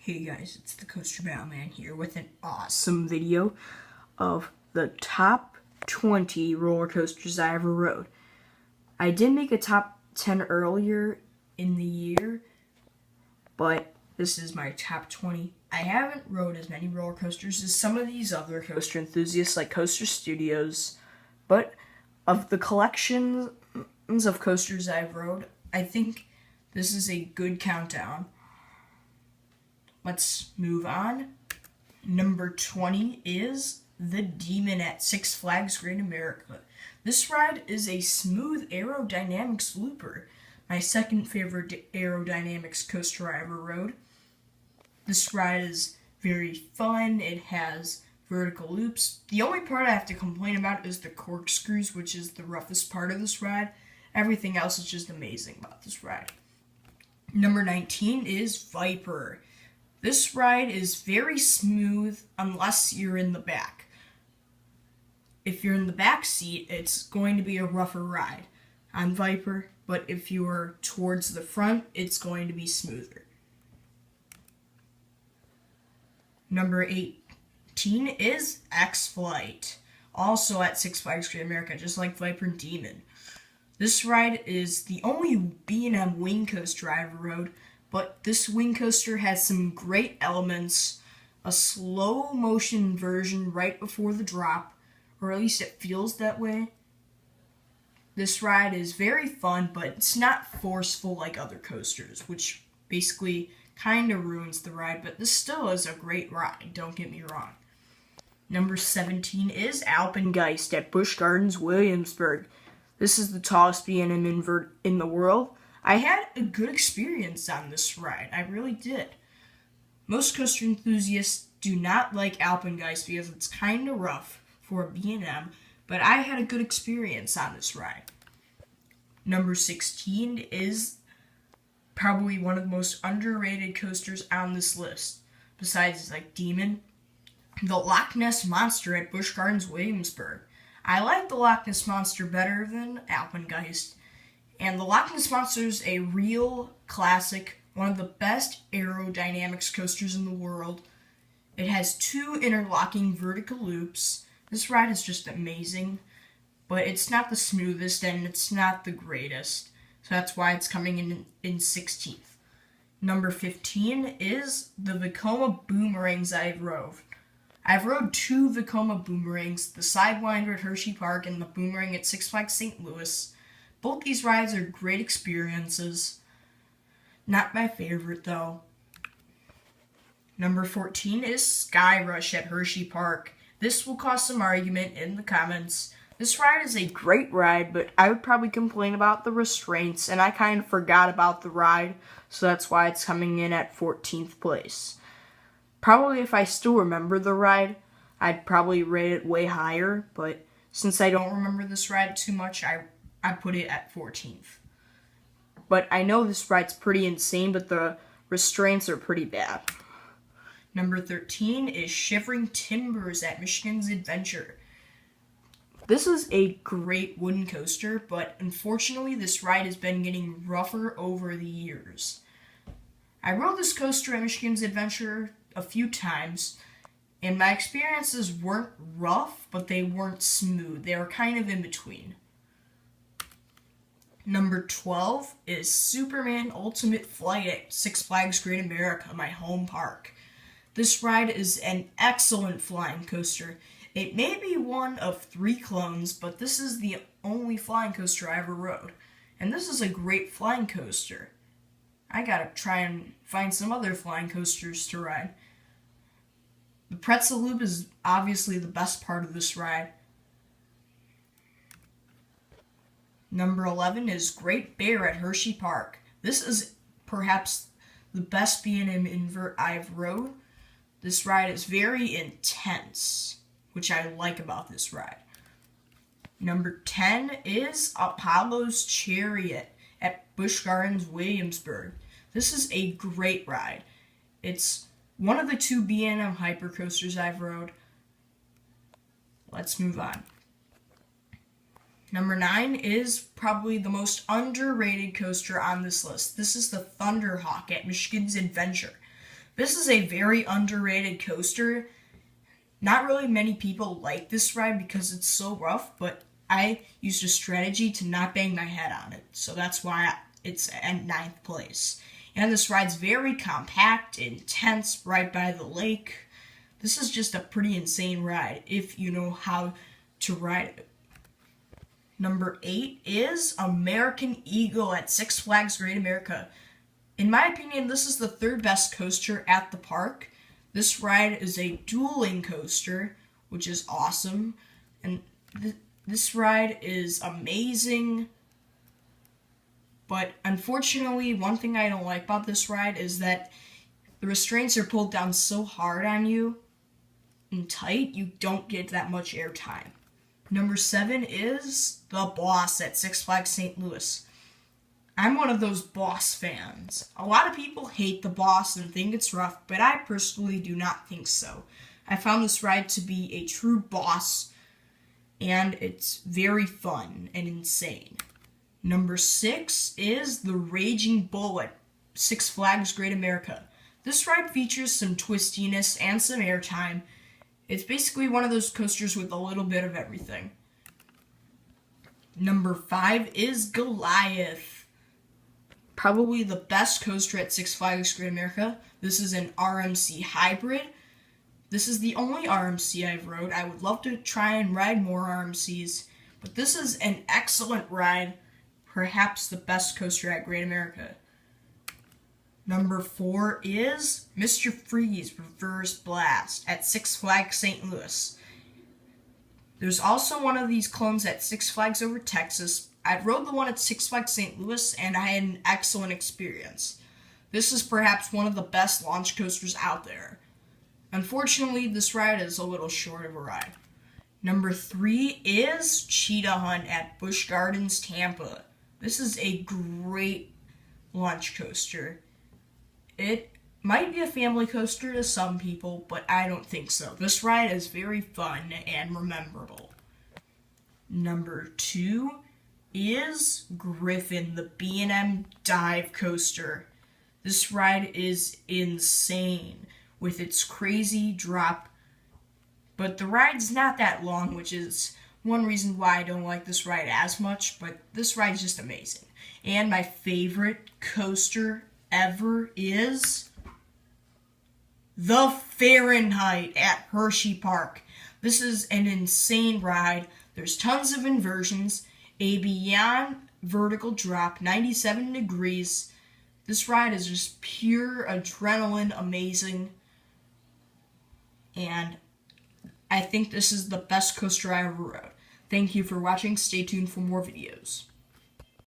Hey guys, it's the Coaster Batman here with an awesome video of the top 20 roller coasters I ever rode. I did make a top 10 earlier in the year, but this is my top 20. I haven't rode as many roller coasters as some of these other coaster enthusiasts like Coaster Studios, but of the collections of coasters I've rode, I think this is a good countdown. Let's move on. Number 20 is the Demon at Six Flags Great America. This ride is a smooth aerodynamics looper, my second favorite aerodynamics coaster I ever rode. This ride is very fun. It has vertical loops. The only part I have to complain about is the corkscrews, which is the roughest part of this ride. Everything else is just amazing about this ride. Number 19 is Viper. This ride is very smooth unless you're in the back. If you're in the back seat, it's going to be a rougher ride on Viper, but if you're towards the front, it's going to be smoother. Number 18 is X-Flight, also at Six Flags Great America, just like Viper and Demon. This ride is the only B&M wing coaster I ever rode, but this wing coaster has some great elements, a slow motion version right before the drop, or at least it feels that way. This ride is very fun, but it's not forceful like other coasters, which basically kind of ruins the ride, but this still is a great ride, don't get me wrong. Number 17 is Alpengeist at Busch Gardens, Williamsburg. This is the tallest B&M invert in the world. I had a good experience on this ride. I really did. Most coaster enthusiasts do not like Alpengeist because it's kind of rough for a B&M, but I had a good experience on this ride. Number 16 is probably one of the most underrated coasters on this list, besides like Demon, the Loch Ness Monster at Busch Gardens, Williamsburg. I like the Loch Ness Monster better than Alpengeist. And the Loch Ness Monster is a real classic, one of the best aerodynamics coasters in the world. It has 2 interlocking vertical loops. This ride is just amazing, but it's not the smoothest and it's not the greatest. So that's why it's coming in 16th. Number 15 is the Vekoma Boomerangs I've rode. I've rode 2 Vekoma Boomerangs, the Sidewinder at Hershey Park and the Boomerang at Six Flags St. Louis. Both these rides are great experiences. Not my favorite, though. Number 14 is Skyrush at Hershey Park. This will cause some argument in the comments. This ride is a great ride, but I would probably complain about the restraints, and I kind of forgot about the ride, so that's why it's coming in at 14th place. Probably if I still remember the ride, I'd probably rate it way higher, but since I don't remember this ride too much, I put it at 14th. But I know this ride's pretty insane, but the restraints are pretty bad. Number 13 is Shivering Timbers at Michigan's Adventure. This is a great wooden coaster, but unfortunately this ride has been getting rougher over the years. I rode this coaster at Michigan's Adventure a few times, and my experiences weren't rough, but they weren't smooth. They were kind of in between. Number 12 is Superman Ultimate Flight at Six Flags Great America, my home park. This ride is an excellent flying coaster. It may be one of 3 clones, but this is the only flying coaster I ever rode. And this is a great flying coaster. I gotta try and find some other flying coasters to ride. The pretzel loop is obviously the best part of this ride. Number 11 is Great Bear at Hershey Park. This is perhaps the best B&M invert I've rode. This ride is very intense, which I like about this ride. Number 10 is Apollo's Chariot at Busch Gardens, Williamsburg. This is a great ride. It's one of the 2 B&M hypercoasters I've rode. Let's move on. Number 9 is probably the most underrated coaster on this list. This is the Thunderhawk at Michigan's Adventure. This is a very underrated coaster. Not really many people like this ride because it's so rough, but I used a strategy to not bang my head on it, so that's why it's at 9th place. And this ride's very compact, intense, right by the lake. This is just a pretty insane ride if you know how to ride it. Number 8 is American Eagle at Six Flags Great America. In my opinion, this is the 3rd best coaster at the park. This ride is a dueling coaster, which is awesome. And this ride is amazing. But unfortunately, one thing I don't like about this ride is that the restraints are pulled down so hard on you and tight, you don't get that much air time. Number 7 is The Boss at Six Flags St. Louis. I'm one of those Boss fans. A lot of people hate The Boss and think it's rough, but I personally do not think so. I found this ride to be a true Boss, and it's very fun and insane. Number 6 is The Raging Bull at Six Flags Great America. This ride features some twistiness and some airtime. It's basically one of those coasters with a little bit of everything. Number 5 is Goliath. Probably the best coaster at Six Flags Great America. This is an RMC hybrid. This is the only RMC I've rode. I would love to try and ride more RMCs, but this is an excellent ride. Perhaps the best coaster at Great America. Number 4 is Mr. Freeze Reverse Blast at Six Flags St. Louis. There's also one of these clones at Six Flags over Texas. I rode the one at Six Flags St. Louis and I had an excellent experience. This is perhaps one of the best launch coasters out there. Unfortunately, this ride is a little short of a ride. Number 3 is Cheetah Hunt at Busch Gardens, Tampa. This is a great launch coaster. It might be a family coaster to some people, but I don't think so. This ride is very fun and memorable. Number 2 is Griffon, the B&M Dive Coaster. This ride is insane with its crazy drop, but the ride's not that long, which is one reason why I don't like this ride as much, but this ride's just amazing. And my favorite coaster ever is the Fahrenheit at Hershey Park. This is an insane ride. There's tons of inversions, a beyond vertical drop, 97 degrees. This ride is just pure adrenaline amazing. And I think this is the best coaster I ever rode. Thank you for watching. Stay tuned for more videos.